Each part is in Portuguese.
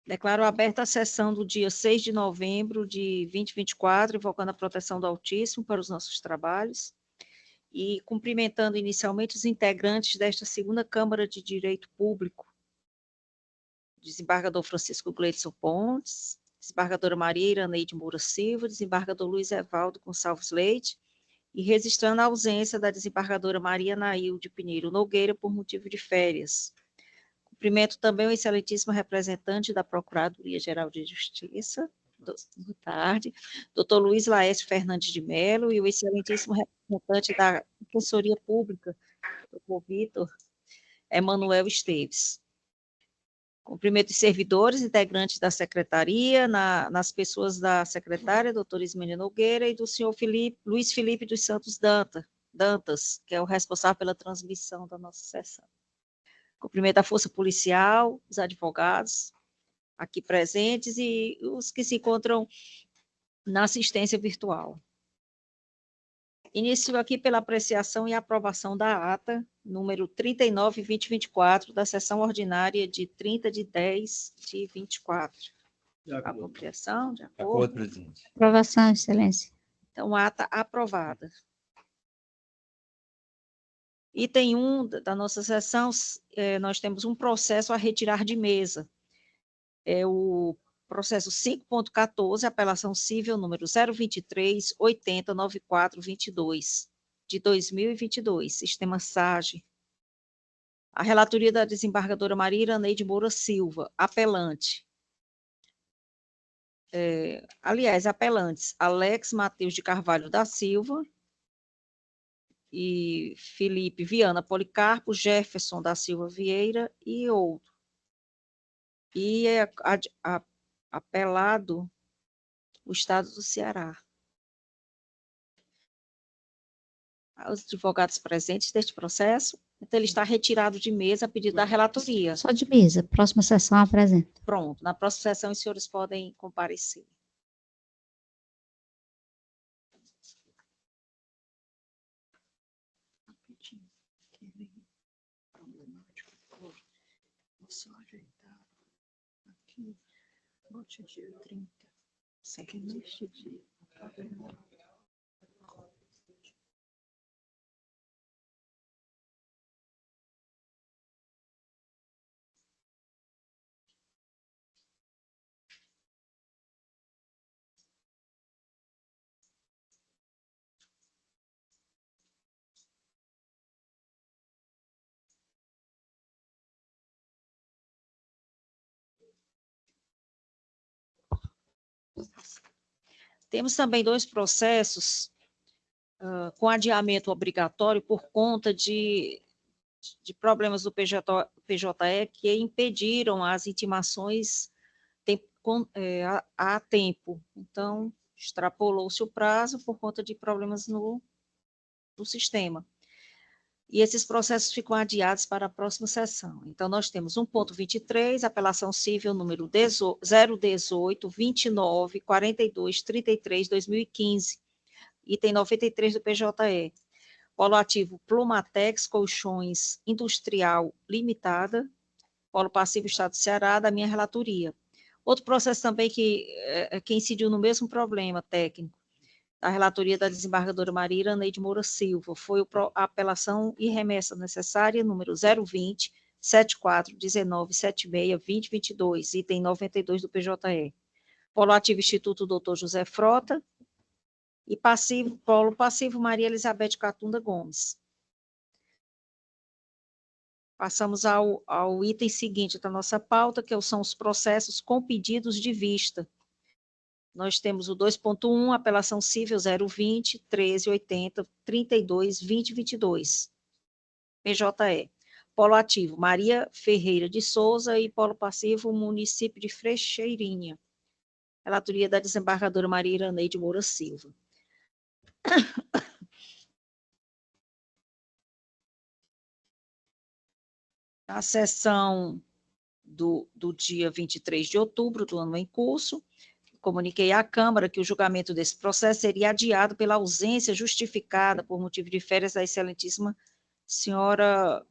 Declaro aberta a sessão do dia 6 de novembro de 2024, invocando a proteção do Altíssimo para os nossos trabalhos e cumprimentando inicialmente os integrantes desta segunda Câmara de Direito Público, desembargador Francisco Gleidson Pontes, desembargadora Maria Iraneide Moura Silva, desembargador Luiz Evaldo Gonçalves Leite, e registrando a ausência da desembargadora Maria Nailde Pinheiro Nogueira por motivo de férias. Cumprimento também o excelentíssimo representante da Procuradoria-Geral de Justiça, boa tarde, doutor Luiz Laércio Fernandes de Mello, e o excelentíssimo representante da Defensoria Pública, doutor Vitor Emanuel Esteves. Cumprimento os servidores, integrantes da secretaria, nas pessoas da secretária, doutora Ismênia Nogueira, e do senhor Luiz Felipe dos Santos Dantas, que é o responsável pela transmissão da nossa sessão. Cumprimento a Força Policial, os advogados aqui presentes e os que se encontram na assistência virtual. Inicio aqui pela apreciação e aprovação da ata, número 39/2024, da sessão ordinária de 30 de 10 de 24. Apropriação, de acordo? De acordo, presidente. Aprovação, excelência. Então, ata aprovada. Item 1 da nossa sessão, nós temos um processo a retirar de mesa. É o processo 5.14, apelação civil número 023-809422, de 2022, sistema SAGE. A relatoria da desembargadora Maria Iraneide Moura Silva, apelante. Apelantes, Alex Mateus de Carvalho da Silva e Felipe Viana Policarpo, Jefferson da Silva Vieira e outro. E apelado o Estado do Ceará. Os advogados presentes deste processo, então ele está retirado de mesa a pedido da relatoria. Só de mesa, próxima sessão apresenta. Pronto, na próxima sessão os senhores podem comparecer. Só ajeitar aqui, bote dia 30, segue neste dia. Temos também 2 processos com adiamento obrigatório por conta de problemas do PJE que impediram as intimações a tempo. Então, extrapolou-se o prazo por conta de problemas no sistema. E esses processos ficam adiados para a próxima sessão. Então, nós temos 1.23, apelação civil número 018-29-42-33, 2015, item 93 do PJE. Polo ativo Plumatex Colchões Industrial Limitada, polo passivo Estado do Ceará, da minha relatoria. Outro processo também que incidiu no mesmo problema técnico, a relatoria da desembargadora Maria Iraneide Moura Silva, foi a apelação e remessa necessária, número 020-74-19-76-2022, item 92 do PJE. Polo ativo Instituto Dr. José Frota, e polo passivo Maria Elizabeth Catunda Gomes. Passamos ao item seguinte da nossa pauta, que são os processos com pedidos de vista. Nós temos o 2.1, apelação civil 020-1380-32-2022, PJE. Polo ativo, Maria Ferreira de Souza, e polo passivo, município de Frecheirinha. Relatoria da desembargadora Maria Iraneide Moura Silva. A sessão do dia 23 de outubro do ano em curso, comuniquei à Câmara que o julgamento desse processo seria adiado pela ausência justificada por motivo de férias da excelentíssima senhora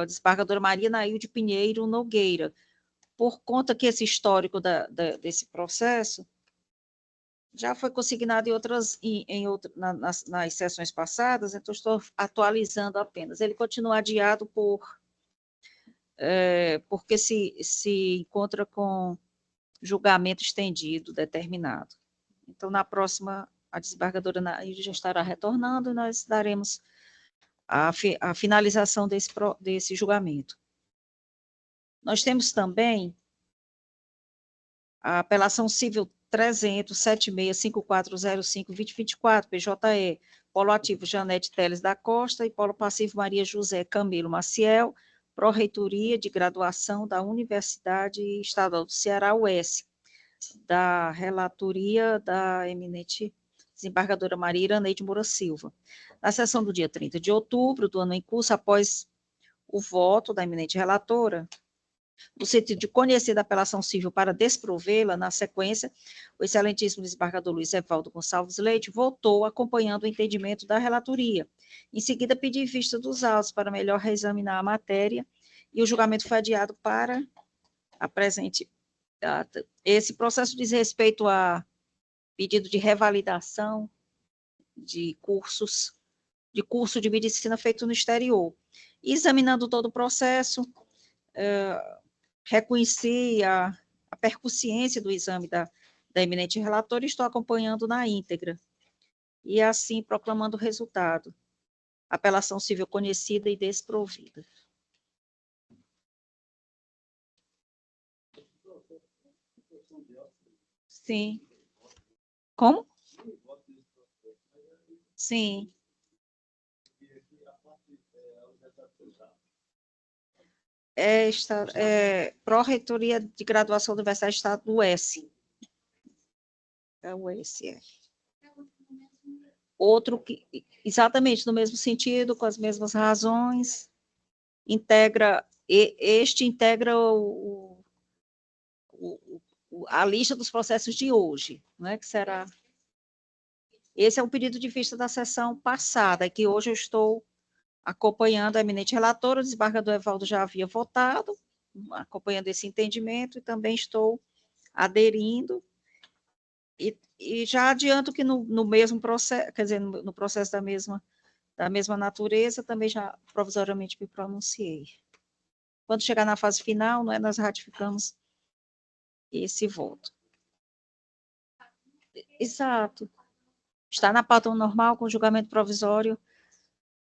desembargadora Maria Nailde Pinheiro Nogueira, por conta que esse histórico desse processo já foi consignado nas sessões passadas, então estou atualizando apenas. Ele continua adiado porque se encontra com julgamento estendido determinado. Então, na próxima, a desembargadora Nailde já estará retornando e nós daremos a finalização desse julgamento. Nós temos também a apelação civil 300-765405-2024, PJE, polo ativo Janete Teles da Costa e polo passivo Maria José Camilo Maciel, pró-reitoria de graduação da Universidade Estadual do Ceará, UES, da relatoria da eminente desembargadora Maria Iraneide Moura Silva. Na sessão do dia 30 de outubro do ano em curso, após o voto da eminente relatora, no sentido de conhecer da apelação civil para desprovê-la, na sequência, o excelentíssimo desembargador Luiz Evaldo Gonçalves Leite votou acompanhando o entendimento da relatoria. Em seguida, pediu vista dos autos para melhor reexaminar a matéria e o julgamento foi adiado para a presente data. Esse processo diz respeito a pedido de revalidação de curso de medicina feito no exterior. E, examinando todo o processo, reconheci a percussiência do exame da eminente relatora e estou acompanhando na íntegra. E, assim, proclamando o resultado. Apelação civil conhecida e desprovida. Sim. Como? Sim. Pró-reitoria de graduação da Universidade do Estado do UES. É o UES, é. Outro que, exatamente no mesmo sentido, com as mesmas razões, integra a lista dos processos de hoje, né, que será... Esse é um pedido de vista da sessão passada, que hoje eu estou acompanhando a eminente relatora, o desembargador Evaldo já havia votado, acompanhando esse entendimento, e também estou aderindo, e já adianto que no mesmo processo, quer dizer, no processo da mesma natureza, também já provisoriamente me pronunciei. Quando chegar na fase final, nós ratificamos esse voto. Exato. Está na pauta normal, com julgamento provisório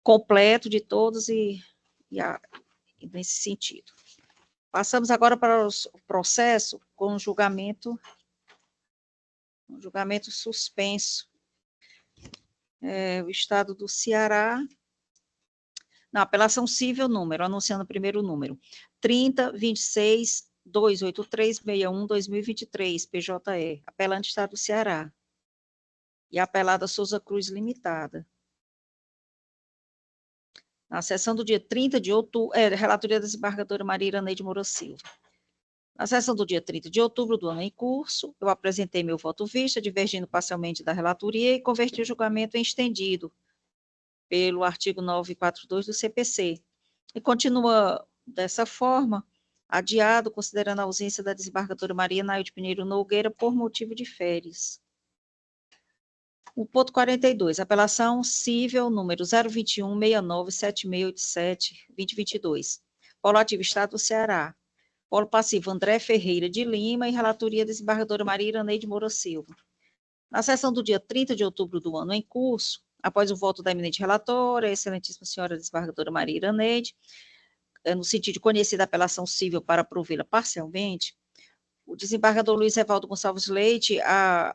completo de todos e nesse sentido. Passamos agora para o processo com julgamento suspenso. O Estado do Ceará, na apelação civil, anunciando o primeiro número, 30.26.283.61.2023, PJE, apelante Estado do Ceará, e apelada Souza Cruz Limitada. Na sessão do dia 30 de outubro, relatoria da desembargadora Maria Iraneide Moura Silva. Na sessão do dia 30 de outubro do ano em curso, eu apresentei meu voto vista, divergindo parcialmente da relatoria e converti o julgamento em estendido pelo artigo 942 do CPC. E continua dessa forma, adiado, considerando a ausência da desembargadora Maria Nailde Pinheiro Nogueira por motivo de férias. O ponto 42, apelação cível número 021-697687-2022. Polo ativo Estado do Ceará. Polo passivo André Ferreira de Lima e relatoria desembargadora Maria Iraneide Moura Silva. Na sessão do dia 30 de outubro do ano em curso, após o voto da eminente relatora, a excelentíssima senhora desembargadora Maria Iraneide, no sentido de conhecer da apelação cível para provê-la parcialmente, o desembargador Luiz Evaldo Gonçalves Leite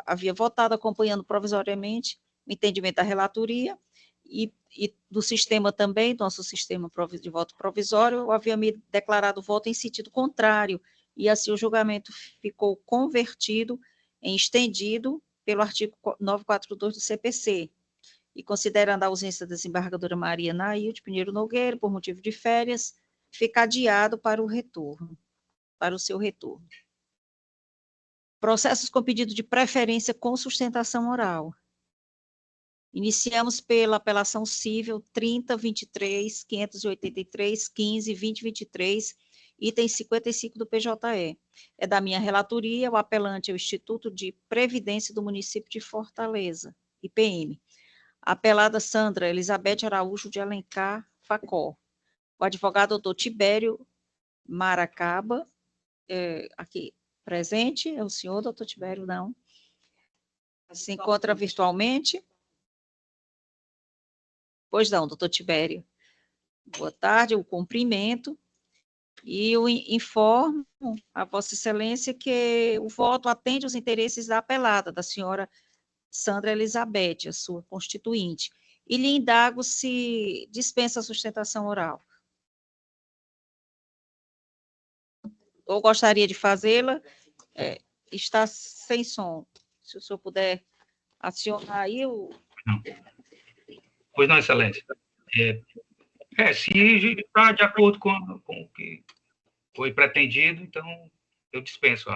havia votado acompanhando provisoriamente o entendimento da relatoria e do sistema também, do nosso sistema de voto provisório, eu havia me declarado voto em sentido contrário, e assim o julgamento ficou convertido em estendido pelo artigo 942 do CPC, e considerando a ausência da desembargadora Maria Nailde Pinheiro Nogueira, por motivo de férias, fica adiado para o seu retorno. Processos com pedido de preferência com sustentação oral. Iniciamos pela apelação cível 30.23.583.15.2023 item 55 do PJE. É da minha relatoria, o apelante é o Instituto de Previdência do município de Fortaleza, IPM. Apelada Sandra Elizabeth Araújo de Alencar Facó. O advogado doutor Tibério Maracaba, aqui presente, é o senhor, doutor Tibério, não. Se encontra virtualmente? Pois não, doutor Tibério. Boa tarde, eu cumprimento e eu informo a Vossa Excelência que o voto atende os interesses da apelada, da senhora Sandra Elizabeth, a sua constituinte, e lhe indago se dispensa a sustentação oral. Ou gostaria de fazê-la, está sem som. Se o senhor puder acionar aí o... Não. Pois não, Excelência. Se está de acordo com o que foi pretendido, então eu dispenso.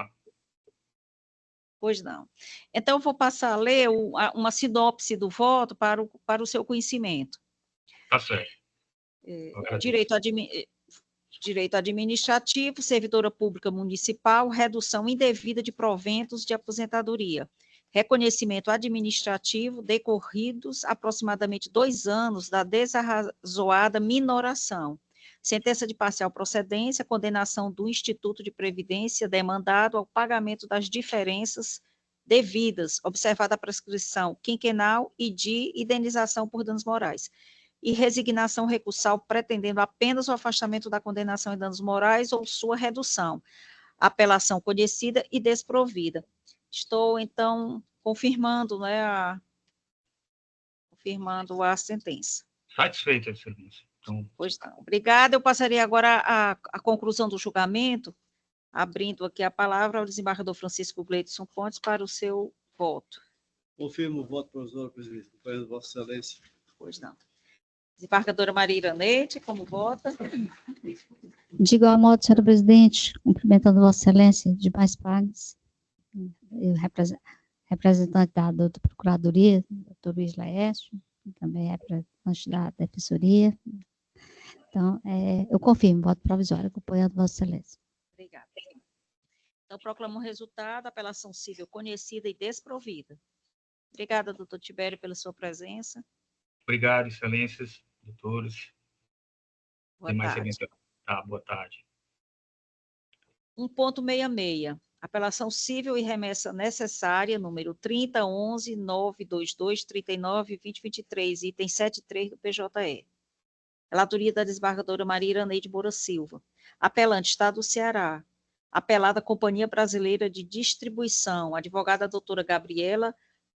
Pois não. Então, eu vou passar a ler uma sinopse do voto para o seu conhecimento. Tá certo. Direito administrativo, servidora pública municipal, redução indevida de proventos de aposentadoria. Reconhecimento administrativo, decorridos aproximadamente 2 anos da desarrazoada minoração. Sentença de parcial procedência, condenação do Instituto de Previdência demandado ao pagamento das diferenças devidas, observada a prescrição quinquenal e de indenização por danos morais. E resignação recursal pretendendo apenas o afastamento da condenação em danos morais ou sua redução. Apelação conhecida e desprovida. Estou, então, confirmando, confirmando a sentença. Satisfeito, Excelência. Então... Pois não. Obrigada. Eu passaria agora a conclusão do julgamento, abrindo aqui a palavra ao desembargador Francisco Gleidson Pontes para o seu voto. Confirmo o voto provisório, presidente. Acompanhando Vossa Excelência. Pois não. Desembargadora Maria Iraneide, como vota? De igual modo, senhora presidente, cumprimentando Vossa Excelência, demais pares, eu representante da doutora Procuradoria, doutor Luiz Laércio, também representante da Defensoria. Então, eu confirmo, voto provisório, acompanhando Vossa Excelência. Obrigada. Então, proclamo o resultado, apelação civil conhecida e desprovida. Obrigada, doutor Tibério, pela sua presença. Obrigado, excelências, doutores. Boa tarde. Boa tarde. 1.66. Apelação civil e remessa necessária, número 3011-922-39-2023, item 73 do PJE. Relatoria da desembargadora Maria Iraneide Moura Silva. Apelante, Estado do Ceará. Apelada Companhia Brasileira de Distribuição. Advogada doutora Gabriela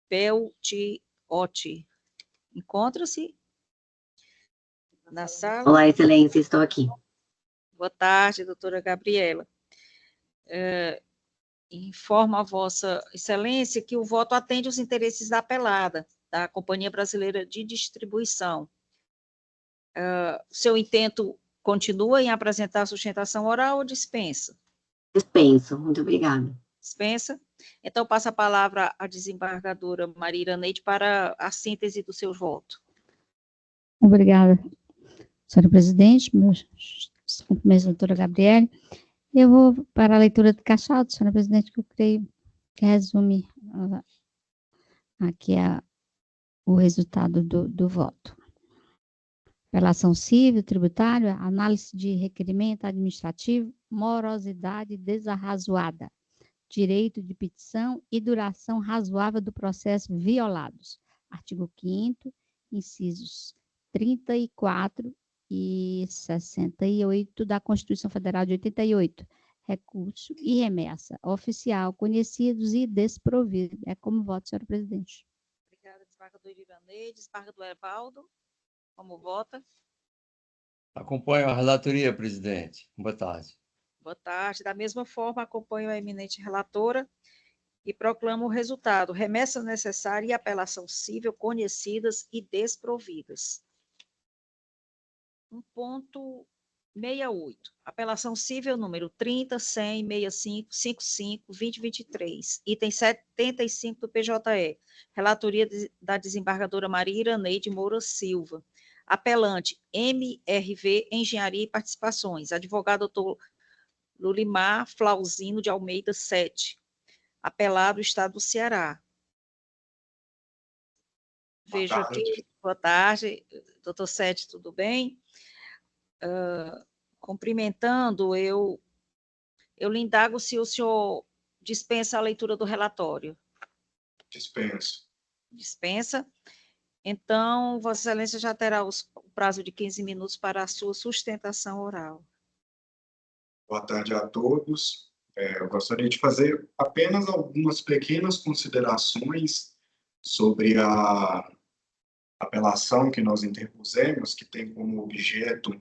Peltiotti. Encontra-se na sala. Olá, excelência, estou aqui. Boa tarde, doutora Gabriela. Informo a Vossa Excelência que o voto atende os interesses da apelada, da Companhia Brasileira de Distribuição. Seu intento continua em apresentar a sustentação oral ou dispensa? Dispenso, muito obrigada. Dispensa. Então, passo a palavra à desembargadora Maria Iraneide para a síntese do seu voto. Obrigada, senhora presidente, meus cumprimentos, doutora Gabriele. Eu vou para a leitura do caixote, senhora presidente, que eu creio que resume aqui o resultado do voto. Apelação civil, tributária, análise de requerimento administrativo, morosidade desarrazoada, direito de petição e duração razoável do processo violados. Artigo 5º, incisos 34 e 68 da Constituição Federal de 88. Recurso e remessa oficial, conhecidos e desprovidos. É como voto, senhora presidente. Obrigada, desembargador Iraneide. Desembargador Evaldo, como vota? Acompanho a relatoria, presidente. Boa tarde. Boa tarde. Da mesma forma, acompanho a eminente relatora e proclamo o resultado. Remessa necessária e apelação civil conhecidas e desprovidas. 1.68. Apelação civil número 30.100.65.55.2023, item 75 do PJE. Relatoria da desembargadora Maria Iraneide Moura Silva. Apelante, MRV Engenharia e Participações. Advogado doutor Lulimar Flauzino de Almeida 7, apelado Estado do Ceará. Vejo aqui, boa tarde, doutor Sete, tudo bem? Cumprimentando, eu lhe indago se o senhor dispensa a leitura do relatório. Dispenso. Dispensa. Então, Vossa Excelência já terá o prazo de 15 minutos para a sua sustentação oral. Boa tarde a todos. Eu gostaria de fazer apenas algumas pequenas considerações sobre a apelação que nós interpusemos, que tem como objeto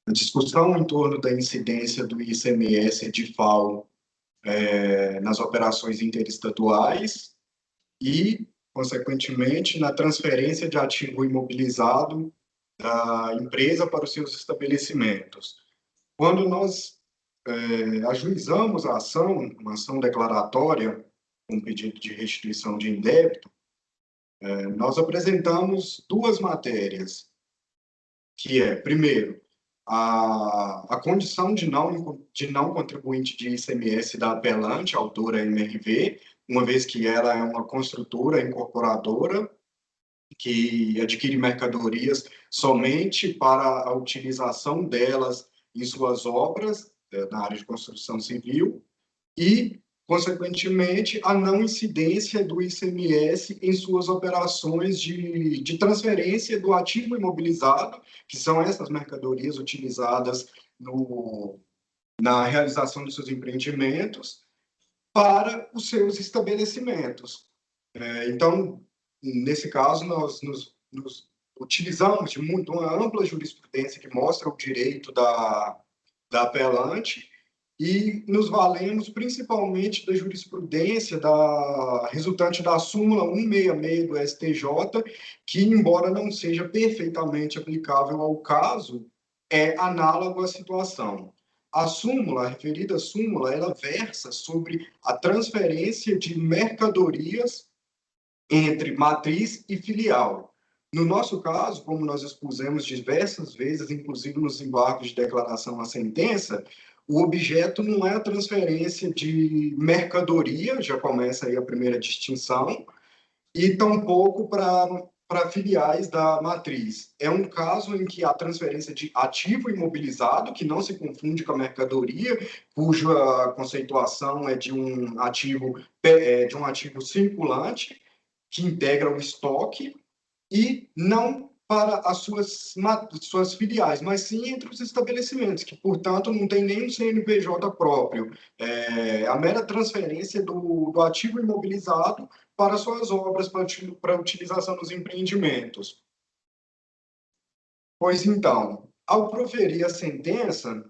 a discussão em torno da incidência do ICMS de FAO nas operações interestaduais e, consequentemente, na transferência de ativo imobilizado da empresa para os seus estabelecimentos. Quando nós ajuizamos a ação, uma ação declaratória, com pedido de restituição de indébito, nós apresentamos duas matérias, que é, primeiro, a condição de não contribuinte de ICMS da apelante, autora MRV, uma vez que ela é uma construtora incorporadora que adquire mercadorias somente para a utilização delas em suas obras na área de construção civil e, consequentemente, a não incidência do ICMS em suas operações de transferência do ativo imobilizado, que são essas mercadorias utilizadas na realização dos seus empreendimentos, para os seus estabelecimentos. Então, nesse caso, nós nos utilizamos de uma ampla jurisprudência que mostra o direito da apelante e nos valemos principalmente da jurisprudência resultante da súmula 166 do STJ, que, embora não seja perfeitamente aplicável ao caso, é análogo à situação. A súmula, a referida súmula, ela versa sobre a transferência de mercadorias entre matriz e filial. No nosso caso, como nós expusemos diversas vezes, inclusive nos embargos de declaração à sentença, o objeto não é a transferência de mercadoria, já começa aí a primeira distinção, e tampouco para filiais da matriz. É um caso em que a transferência de ativo imobilizado, que não se confunde com a mercadoria, cuja conceituação é de um ativo circulante, que integra o estoque, e não para as suas filiais, mas sim entre os estabelecimentos, que, portanto, não tem nenhum CNPJ próprio. A mera transferência do ativo imobilizado para suas obras, para utilização nos empreendimentos. Pois então, ao proferir a sentença,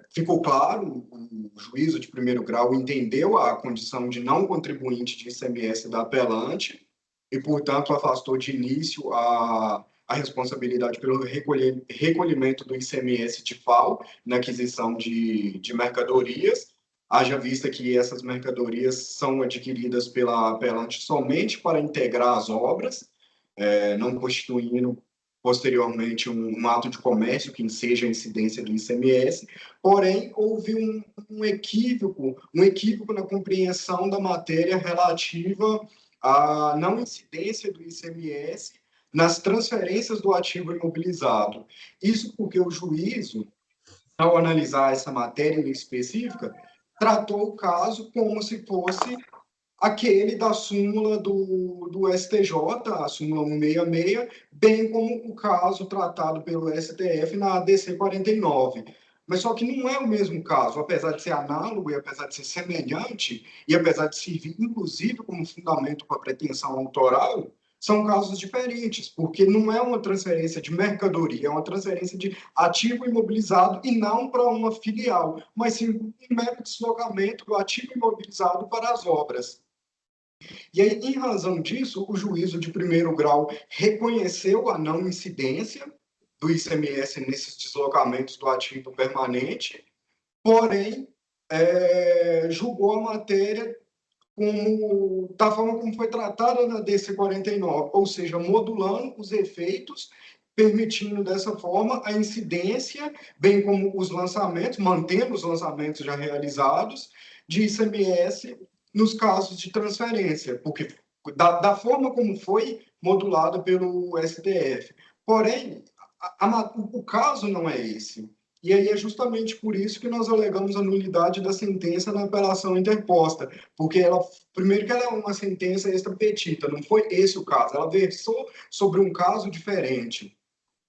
ficou claro, o juízo de primeiro grau entendeu a condição de não contribuinte de ICMS da apelante e, portanto, afastou de início a responsabilidade pelo recolhimento do ICMS de FAO na aquisição de mercadorias, haja vista que essas mercadorias são adquiridas pela apelante somente para integrar as obras, não constituindo posteriormente um ato de comércio que enseja a incidência do ICMS, porém houve um equívoco na compreensão da matéria relativa à não incidência do ICMS nas transferências do ativo imobilizado. Isso porque o juízo, ao analisar essa matéria em específica, tratou o caso como se fosse aquele da súmula do STJ, a súmula 166, bem como o caso tratado pelo STF na ADC 49. Mas só que não é o mesmo caso, apesar de ser análogo e apesar de ser semelhante, e apesar de servir, inclusive, como fundamento para a pretensão autoral, são casos diferentes, porque não é uma transferência de mercadoria, é uma transferência de ativo imobilizado e não para uma filial, mas sim um mero deslocamento do ativo imobilizado para as obras. E aí, em razão disso, o juízo de primeiro grau reconheceu a não incidência do ICMS nesses deslocamentos do ativo permanente, porém, julgou a matéria da forma como foi tratada na DC 49, ou seja, modulando os efeitos permitindo dessa forma a incidência, bem como os lançamentos, mantendo os lançamentos já realizados de ICMS nos casos de transferência, porque da forma como foi modulada pelo STF. Porém, o caso não é esse. E aí é justamente por isso que nós alegamos a nulidade da sentença na apelação interposta, porque primeiro que ela é uma sentença extra petita, não foi esse o caso, ela versou sobre um caso diferente.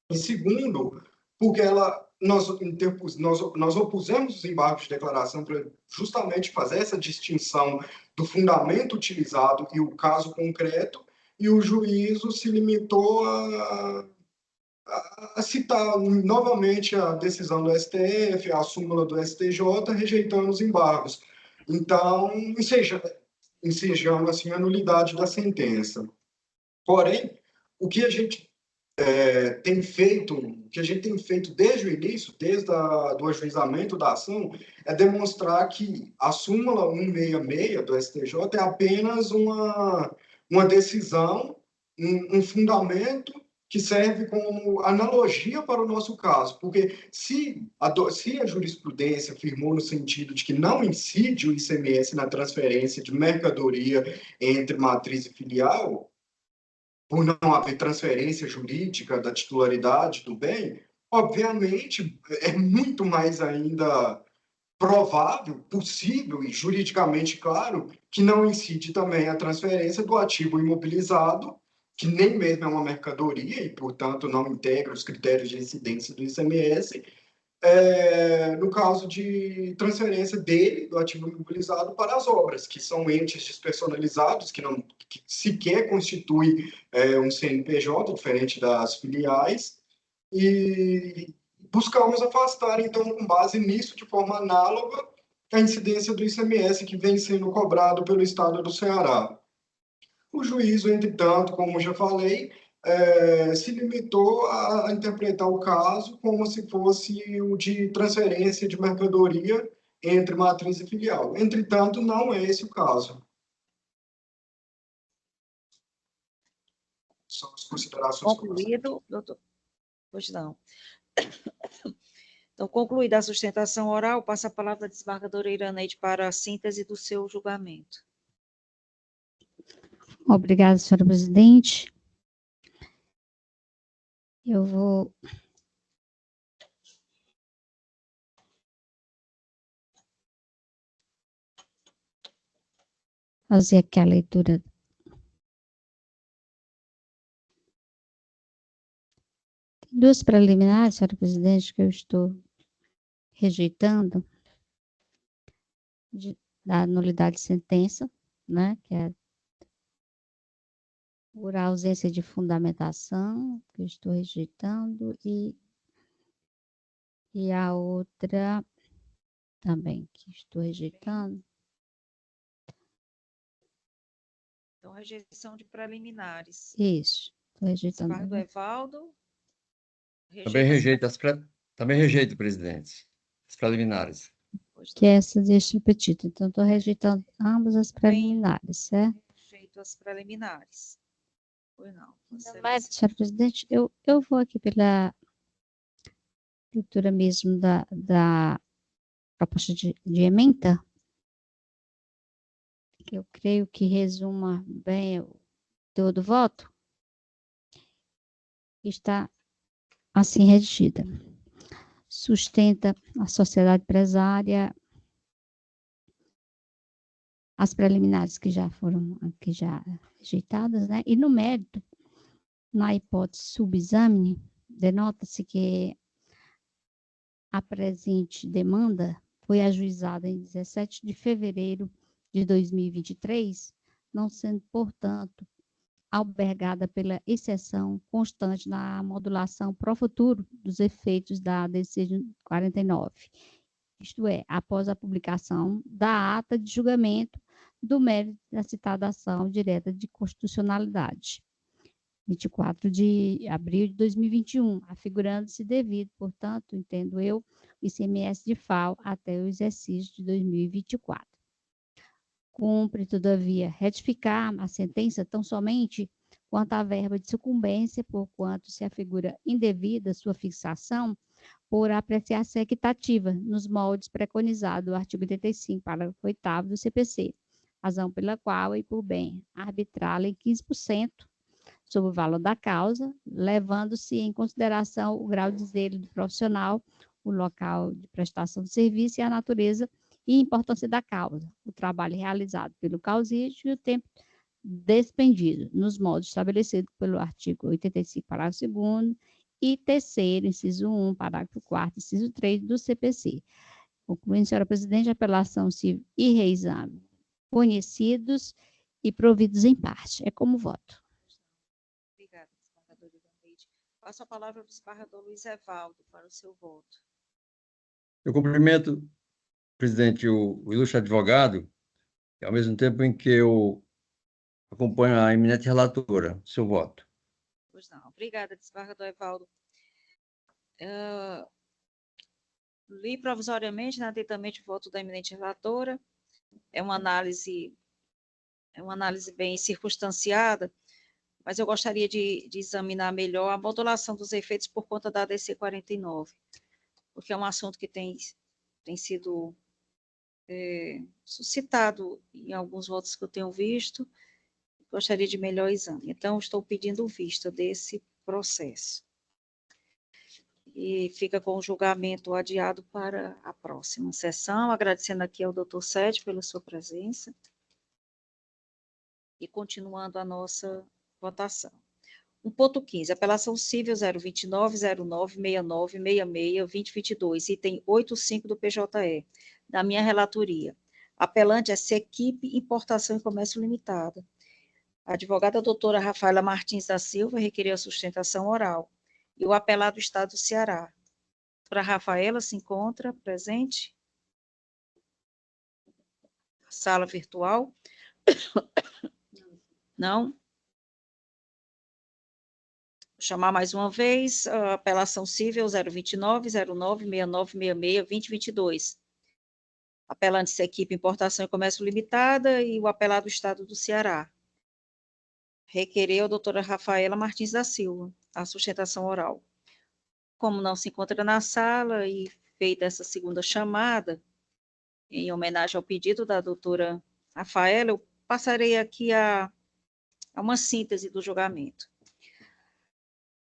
E segundo, porque nós opusemos os embargos de declaração para justamente fazer essa distinção do fundamento utilizado e o caso concreto, e o juízo se limitou a citar novamente a decisão do STF, a súmula do STJ, rejeitando os embargos. Então, ensejando assim a nulidade da sentença. Porém, o que a gente tem feito desde o início, desde o ajuizamento da ação, é demonstrar que a súmula 166 do STJ é apenas uma decisão, um fundamento que serve como analogia para o nosso caso, porque se a jurisprudência afirmou no sentido de que não incide o ICMS na transferência de mercadoria entre matriz e filial, por não haver transferência jurídica da titularidade do bem, obviamente é muito mais ainda provável, possível e juridicamente claro que não incide também a transferência do ativo imobilizado, que nem mesmo é uma mercadoria e, portanto, não integra os critérios de incidência do ICMS, no caso de transferência do ativo imobilizado para as obras, que são entes despersonalizados, que sequer constitui um CNPJ, diferente das filiais, e buscamos afastar, então, com base nisso, de forma análoga, a incidência do ICMS que vem sendo cobrado pelo Estado do Ceará. O juízo, entretanto, como já falei, se limitou a interpretar o caso como se fosse o de transferência de mercadoria entre matriz e filial. Entretanto, não é esse o caso. São as considerações. Concluído, doutor. Pois não. Então, concluída a sustentação oral, passa a palavra à desembargadora Iraneide para a síntese do seu julgamento. Obrigada, senhora presidente. Eu vou fazer aqui a leitura. Tem duas preliminares, senhora presidente, que eu estou rejeitando, da nulidade de sentença, né, que é por ausência de fundamentação, que eu estou rejeitando, e a outra também, que estou rejeitando. Então, rejeição de preliminares. Isso, estou rejeitando. Desembargador Evaldo. Também rejeito, presidente, as preliminares. Que essa deixa petita. Então, estou rejeitando ambas as preliminares, certo? Rejeito as preliminares. Pois não. Mas, senhora presidente, eu vou aqui pela leitura mesmo da proposta de ementa, que eu creio que resuma bem o teor do voto, está assim redigida. Sustenta a sociedade empresária as preliminares que já foram rejeitadas, né? E no mérito, na hipótese subexame, denota-se que a presente demanda foi ajuizada em 17 de fevereiro de 2023, não sendo, portanto, albergada pela exceção constante na modulação pro futuro dos efeitos da decisão 49. Isto é, após a publicação da ata de julgamento do mérito da citada ação direta de constitucionalidade, 24 de abril de 2021, afigurando-se devido, portanto, entendo eu, o ICMS de FAO até o exercício de 2024. Cumpre, todavia, retificar a sentença tão somente quanto à verba de sucumbência, porquanto se afigura indevida sua fixação por apreciação equitativa, nos moldes preconizados do artigo 85, parágrafo 8º do CPC, razão pela qual, e por bem arbitrá-la em 15% sobre o valor da causa, levando-se em consideração o grau de zelo do profissional, o local de prestação de serviço e a natureza e importância da causa, o trabalho realizado pelo causante e o tempo despendido, nos modos estabelecidos pelo artigo 85, parágrafo 2º, e terceiro, inciso 1, parágrafo 4º, inciso 3 do CPC. Concluindo, senhora presidente, a apelação civil e reexame conhecidos e providos em parte. É como voto. Obrigada, desembargadora Iraneide. Passo a palavra ao desembargador Luiz Evaldo para o seu voto. Eu cumprimento, presidente, o ilustre advogado, e ao mesmo tempo em que eu acompanho a eminente relatora, seu voto. Pois não. Obrigada, desembargador Evaldo. Li provisoriamente, atentamente, o voto da eminente relatora. É uma análise bem circunstanciada, mas eu gostaria de examinar melhor a modulação dos efeitos por conta da ADC 49, porque é um assunto que tem sido suscitado em alguns votos que eu tenho visto. Gostaria de melhor exame. Então, estou pedindo vista desse processo. E fica com o julgamento adiado para a próxima sessão, agradecendo aqui ao doutor Sérgio pela sua presença. E continuando a nossa votação. 1.15, apelação civil 029-09-69-66-2022, item 85 do PJE, da minha relatoria. Apelante é Sequipe Importação e Comércio Limitada. A advogada doutora Rafaela Martins da Silva requeriu a sustentação oral. E o apelado Estado do Ceará. A doutora Rafaela se encontra presente? Sala virtual? Não? Vou chamar mais uma vez a apelação civil 029-09-69-66-2022. Apelante Equipe Importação e Comércio Limitada e o apelado Estado do Ceará. Requereu a doutora Rafaela Martins da Silva a sustentação oral. Como não se encontra na sala e feita essa segunda chamada, em homenagem ao pedido da doutora Rafaela, eu passarei aqui a uma síntese do julgamento.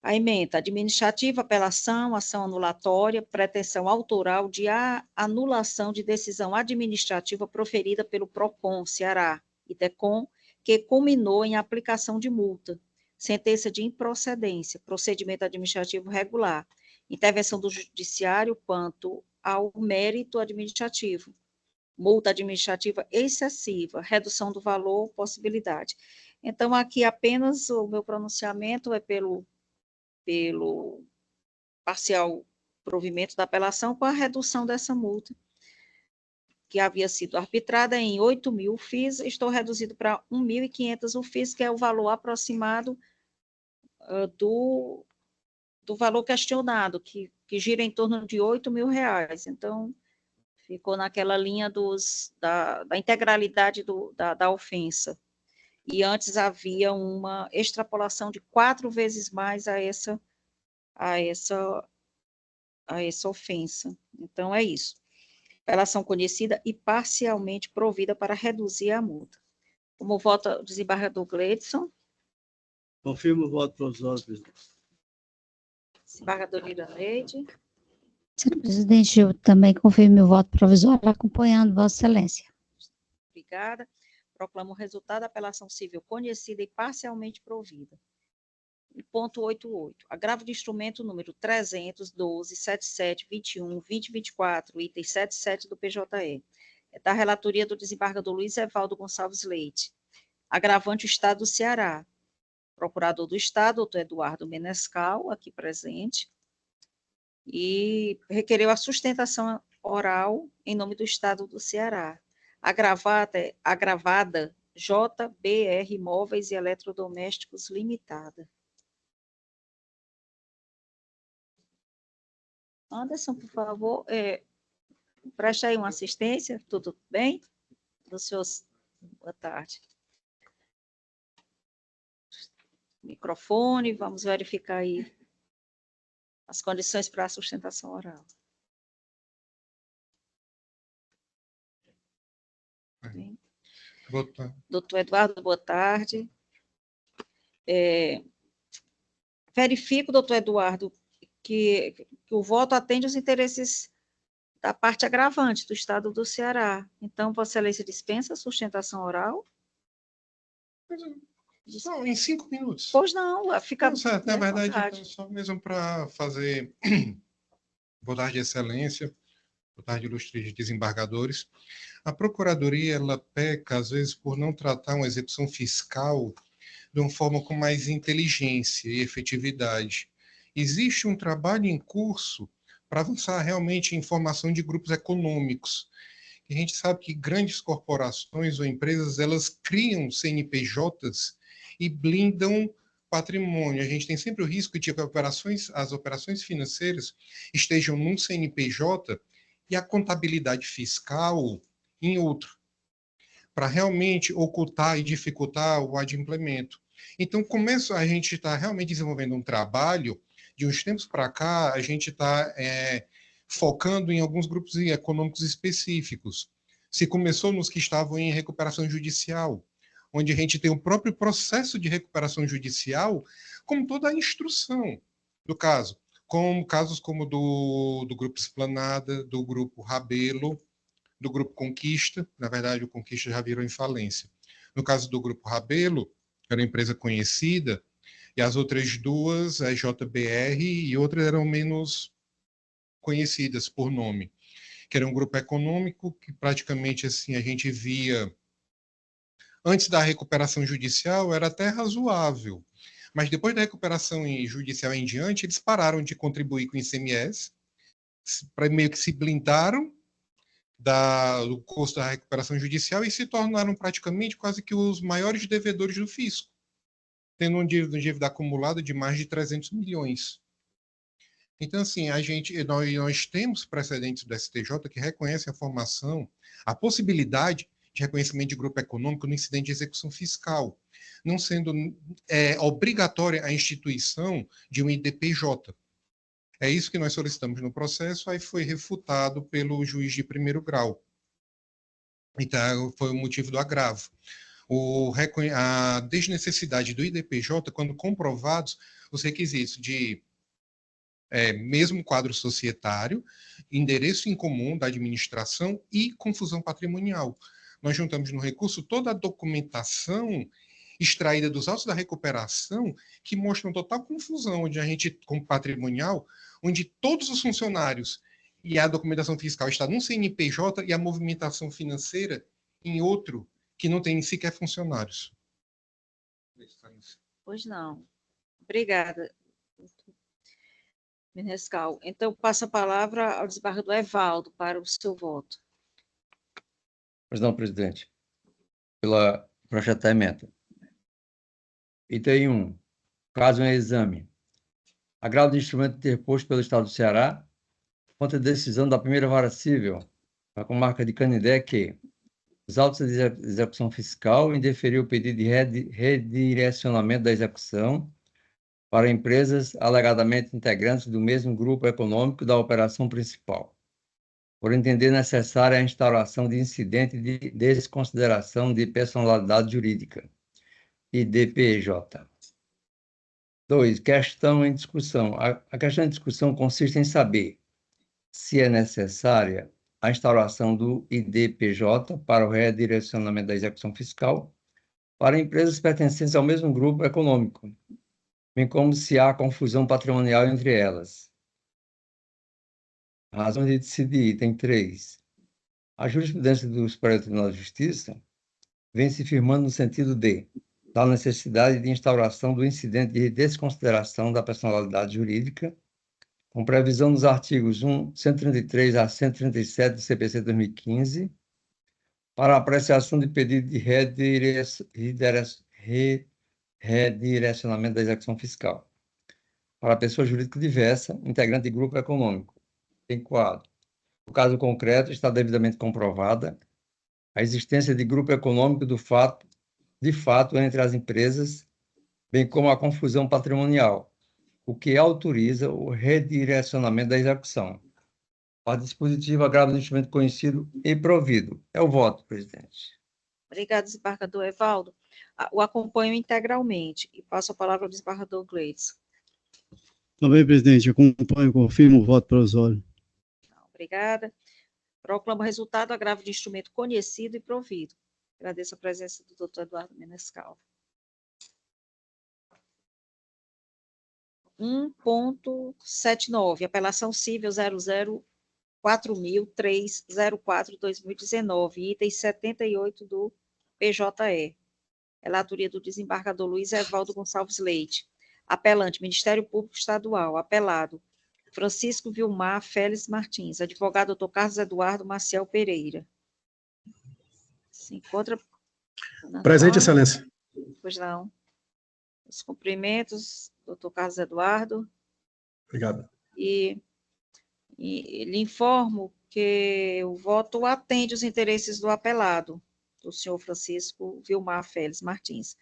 A ementa administrativa, apelação, ação anulatória, pretensão autoral de anulação de decisão administrativa proferida pelo PROCON, Ceará, e DECOM, que culminou em aplicação de multa, sentença de improcedência, procedimento administrativo regular, intervenção do judiciário quanto ao mérito administrativo, multa administrativa excessiva, redução do valor, possibilidade. Então, aqui apenas o meu pronunciamento é pelo parcial provimento da apelação com a redução dessa multa, que havia sido arbitrada em 8.000 FIIs, estou reduzido para 1.500 UFIs, que é o valor aproximado do valor questionado, que gira em torno de R$8.000. Então, ficou naquela linha da integralidade da ofensa. E antes havia uma extrapolação de 4 vezes mais a essa ofensa. Então, é isso. Apelação conhecida e parcialmente provida para reduzir a multa. Como vota o desembargador Gleidson? Confirmo o voto provisório, presidente. Desembargador Iraneide? Senhor presidente, eu também confirmo meu voto provisório, acompanhando Vossa Excelência. Obrigada. Proclamo o resultado da apelação civil conhecida e parcialmente provida. Ponto 88. Agravo de instrumento número 312.77.21.2024, item 77 do PJE. É da relatoria do desembargador Luiz Evaldo Gonçalves Leite. Agravante o Estado do Ceará. Procurador do Estado, doutor Eduardo Menescal, aqui presente. E requereu a sustentação oral em nome do Estado do Ceará. Agravada JBR Móveis e Eletrodomésticos Limitada. Anderson, por favor, preste aí uma assistência, tudo bem? Dos seus, boa tarde. microfone, vamos verificar aí as condições para a sustentação oral. Sim. Doutor Eduardo, boa tarde. Verifico, doutor Eduardo, que o voto atende os interesses da parte agravante do Estado do Ceará. Então, Vossa Excelência dispensa a sustentação oral? Não, em 5 minutos. Pois não, fica... Não, certo, na verdade, vontade. então, só mesmo para fazer... Boa tarde, Excelência. Boa tarde, ilustres desembargadores. A Procuradoria, ela peca, às vezes, por não tratar uma execução fiscal de uma forma com mais inteligência e efetividade. Existe um trabalho em curso para avançar realmente em formação de grupos econômicos. A gente sabe que grandes corporações ou empresas, elas criam CNPJs e blindam patrimônio. A gente tem sempre o risco de que as operações financeiras estejam num CNPJ e a contabilidade fiscal em outro, para realmente ocultar e dificultar o adimplemento. Então, a gente está realmente desenvolvendo um trabalho, de uns tempos para cá, a gente está focando em alguns grupos econômicos específicos. Se começou nos que estavam em recuperação judicial, onde a gente tem o próprio processo de recuperação judicial, como toda a instrução do caso, com casos como do Grupo Esplanada, do Grupo Rabelo, do Grupo Conquista. Na verdade, o Conquista já virou em falência. No caso do Grupo Rabelo, era uma empresa conhecida, e as outras duas, a JBR e outras, eram menos conhecidas por nome, que era um grupo econômico que praticamente assim a gente via antes da recuperação judicial era até razoável, mas depois da recuperação judicial em diante, eles pararam de contribuir com o ICMS, meio que se blindaram do custo da recuperação judicial e se tornaram praticamente quase que os maiores devedores do fisco, tendo um dívida acumulada de mais de 300 milhões. Então, assim, nós temos precedentes do STJ que reconhecem a formação, a possibilidade de reconhecimento de grupo econômico no incidente de execução fiscal, não sendo obrigatória a instituição de um IDPJ. É isso que nós solicitamos no processo, aí foi refutado pelo juiz de primeiro grau. Então, foi o motivo do agravo. A desnecessidade do IDPJ, quando comprovados os requisitos de mesmo quadro societário, endereço em comum da administração e confusão patrimonial. Nós juntamos no recurso toda a documentação extraída dos autos da recuperação que mostram total confusão, onde a gente, com patrimonial, onde todos os funcionários e a documentação fiscal está num CNPJ e a movimentação financeira em outro, que não tem sequer funcionários. Pois não. Obrigada, Menescal. Então, passo a palavra ao desembargador Evaldo para o seu voto. Pois não, presidente. Pela projeto da emenda. Item 1. Caso em exame. Agravo de instrumento interposto pelo Estado do Ceará contra a decisão da primeira vara civil, a comarca de Canindé, que os autos de execução fiscal indeferiu o pedido de redirecionamento da execução para empresas alegadamente integrantes do mesmo grupo econômico da operação principal, por entender necessária a instauração de incidente de desconsideração de personalidade jurídica, IDPJ. 2. Questão em discussão. A questão em discussão consiste em saber se é necessária a instauração do IDPJ para o redirecionamento da execução fiscal para empresas pertencentes ao mesmo grupo econômico, bem como se há confusão patrimonial entre elas. Razões de decidir. Item 3. A jurisprudência do Superior Tribunal de Justiça vem se firmando no sentido da necessidade de instauração do incidente de desconsideração da personalidade jurídica, com previsão nos artigos 133 a 137 do CPC 2015, para apreciação de pedido de redirecionamento da execução fiscal para pessoa jurídica diversa, integrante de grupo econômico. Em quadro. No caso concreto, está devidamente comprovada a existência de grupo econômico de fato entre as empresas bem como a confusão patrimonial, o que autoriza o redirecionamento da execução. A dispositiva agrava do instrumento conhecido e provido. É o voto, presidente. Obrigada, desembargador Evaldo. O acompanho integralmente e passo a palavra ao desembargador Gleidson. Também, presidente, acompanho, confirmo o voto provisório. Obrigada. Proclamo o resultado do agravo de instrumento conhecido e provido. Agradeço a presença do doutor Eduardo Menescal. 1.79, apelação civil 004.304/2019, item 78 do PJE. Relatoria do desembargador Luiz Evaldo Gonçalves Leite. Apelante, Ministério Público Estadual. Apelado, Francisco Vilmar Félix Martins. Advogado, doutor Carlos Eduardo Maciel Pereira. Se encontra... Presente, excelência. Pois não. Os cumprimentos, doutor Carlos Eduardo. Obrigado. E lhe informo que o voto atende os interesses do apelado, do senhor Francisco Vilmar Félix Martins.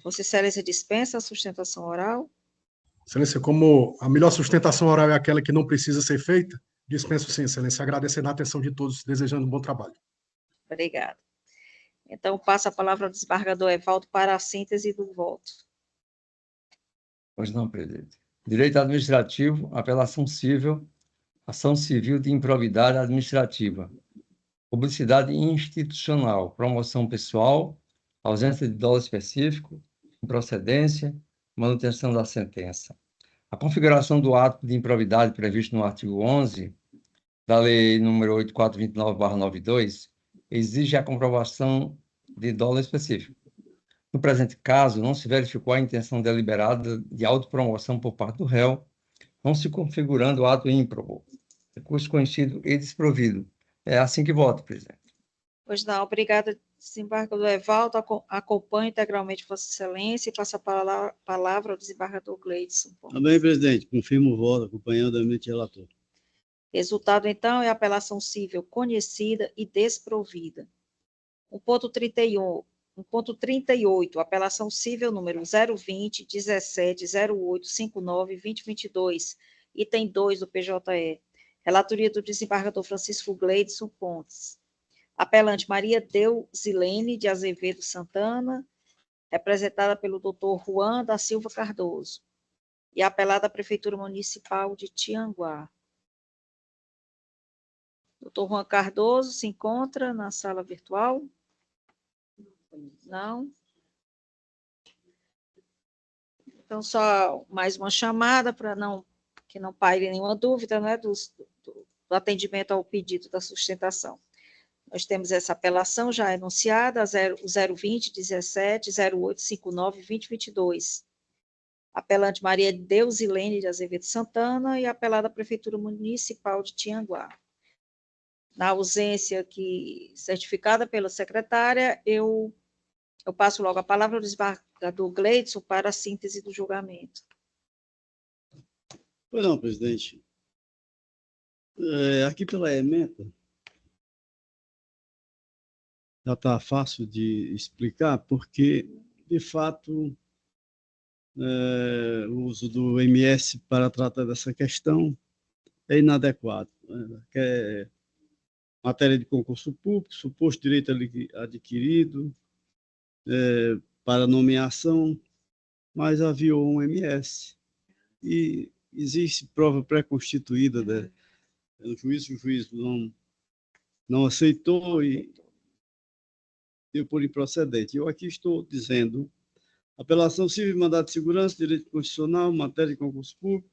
Vossa Excelência dispensa a sustentação oral? Excelência, como a melhor sustentação oral é aquela que não precisa ser feita, dispenso sim, excelência, agradecendo a atenção de todos, desejando um bom trabalho. Obrigada. Então, passo a palavra ao desembargador Evaldo para a síntese do voto. Pois não, presidente. Direito administrativo, apelação civil, ação civil de improbidade administrativa, publicidade institucional, promoção pessoal, ausência de dolo específico, improcedência, manutenção da sentença. A configuração do ato de improbidade previsto no artigo 11 da Lei nº 8429/92 exige a comprovação de dolo específico. No presente caso, não se verificou a intenção deliberada de autopromoção por parte do réu, não se configurando o ato ímprobo, recurso conhecido e desprovido. É assim que voto, presidente. Pois não, obrigada, desembargador Evaldo. Acompanho integralmente Vossa Excelência e passo a palavra ao desembargador Gleidson. Também, presidente, confirmo o voto, acompanhando o eminente relator. Resultado, então, é a apelação civil conhecida e desprovida. 1.38, apelação civil número 020-17-08-59-2022, item 2 do PJE. Relatoria do desembargador Francisco Gleidson Pontes. Apelante Maria Deuzilene de Azevedo Santana, representada pelo doutor Juan da Silva Cardoso. E apelada à Prefeitura Municipal de Tianguá. Doutor Juan Cardoso se encontra na sala virtual? Não? Então, só mais uma chamada para que não paire nenhuma dúvida, né, do atendimento ao pedido da sustentação. Nós temos essa apelação já enunciada, 020-17-08-59-2022. Apelante Maria Deuzilene de Azevedo Santana e apelada à Prefeitura Municipal de Tianguá. Na ausência aqui certificada pela secretária, eu passo logo a palavra ao desembargador Gleidson para a síntese do julgamento. Pois não, presidente. Aqui pela ementa, já está fácil de explicar, porque, de fato, o uso do MS para tratar dessa questão é inadequado. Que é matéria de concurso público, suposto direito adquirido, para nomeação, mas aviou um MS. E existe prova pré-constituída pelo juiz, o juiz não aceitou e deu por improcedente. Eu aqui estou dizendo: apelação civil, mandado de segurança, direito constitucional, matéria de concurso público,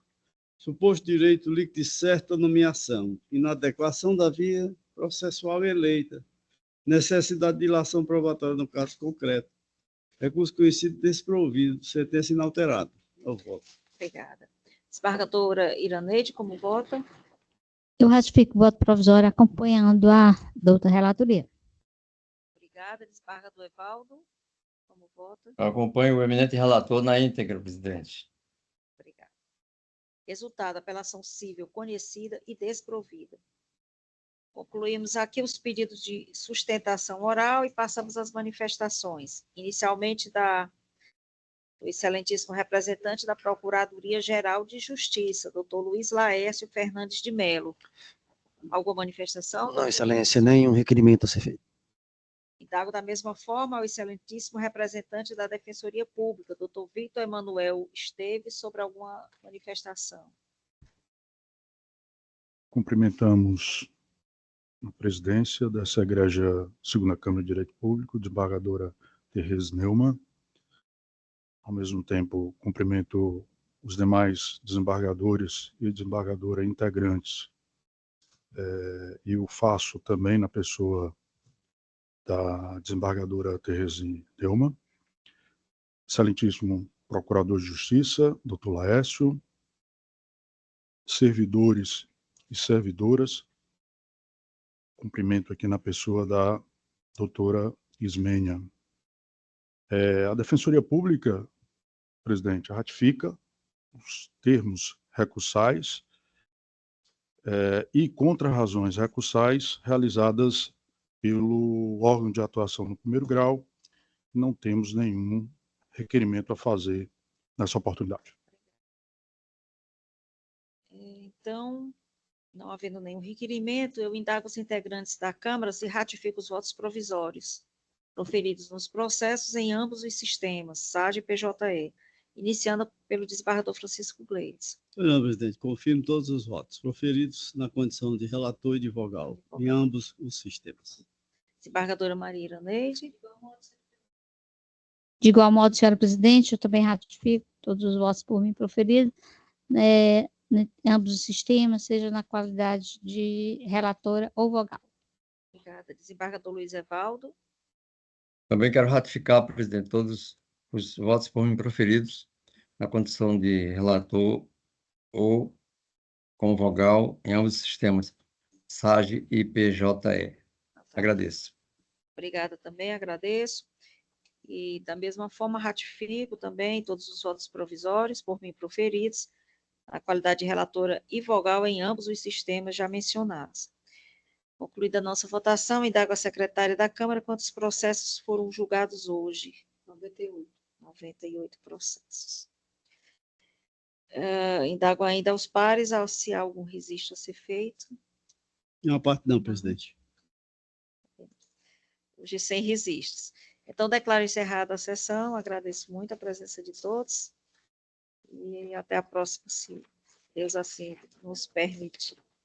suposto direito líquido de certa nomeação, inadequação da via processual eleita, necessidade de ilação probatória no caso concreto, recurso conhecido desprovido, sentença inalterada. Eu voto. Obrigada. Desembargadora Iraneide, como vota? Eu ratifico o voto provisório acompanhando a douta relatoria. Obrigada. Desembargador Evaldo, como vota? Eu acompanho o eminente relator na íntegra, presidente. Obrigada. Resultado, apelação civil conhecida e desprovida. Concluímos aqui os pedidos de sustentação oral e passamos às manifestações. Inicialmente, da do excelentíssimo representante da Procuradoria-Geral de Justiça, doutor Luiz Laércio Fernandes de Mello. Alguma manifestação? Não, excelência, nenhum requerimento a ser feito. Indago da mesma forma ao excelentíssimo representante da Defensoria Pública, doutor Victor Emanuel Esteves, sobre alguma manifestação. Cumprimentamos a presidência dessa egrégia segunda Câmara de Direito Público, desembargadora Therese Neumann. Ao mesmo tempo, cumprimento os demais desembargadores e desembargadora integrantes, e o faço também na pessoa da desembargadora Therese Neumann, excelentíssimo procurador de Justiça, doutor Laércio, servidores e servidoras, cumprimento aqui na pessoa da doutora Ismênia. A Defensoria Pública, presidente, ratifica os termos recursais e contra-razões recursais realizadas pelo órgão de atuação no primeiro grau. Não temos nenhum requerimento a fazer nessa oportunidade. Então, não havendo nenhum requerimento, eu indago os integrantes da Câmara se ratificam os votos provisórios proferidos nos processos em ambos os sistemas, SAG e PJE, iniciando pelo desembargador Francisco Gleides. Senhor presidente, confirmo todos os votos proferidos na condição de relator e de vogal, em ambos os sistemas. Desembargadora Maria Iraneide. De igual modo, senhora presidente, eu também ratifico todos os votos por mim proferidos, em ambos os sistemas, seja na qualidade de relatora ou vogal. Obrigada. Desembargador Luiz Evaldo. Também quero ratificar, presidente, todos os votos por mim proferidos na condição de relator ou com vogal em ambos os sistemas, SAG e PJE. Agradeço. Obrigada também, agradeço. E, da mesma forma, ratifico também todos os votos provisórios por mim proferidos, na qualidade de relatora e vogal em ambos os sistemas já mencionados. Concluída a nossa votação, indago a secretária da Câmara quantos processos foram julgados hoje. 98 processos. Indago ainda aos pares se há algum registro a ser feito. Uma parte não, presidente. Hoje sem registros. Então, declaro encerrada a sessão, agradeço muito a presença de todos e até a próxima, se Deus assim nos permitir.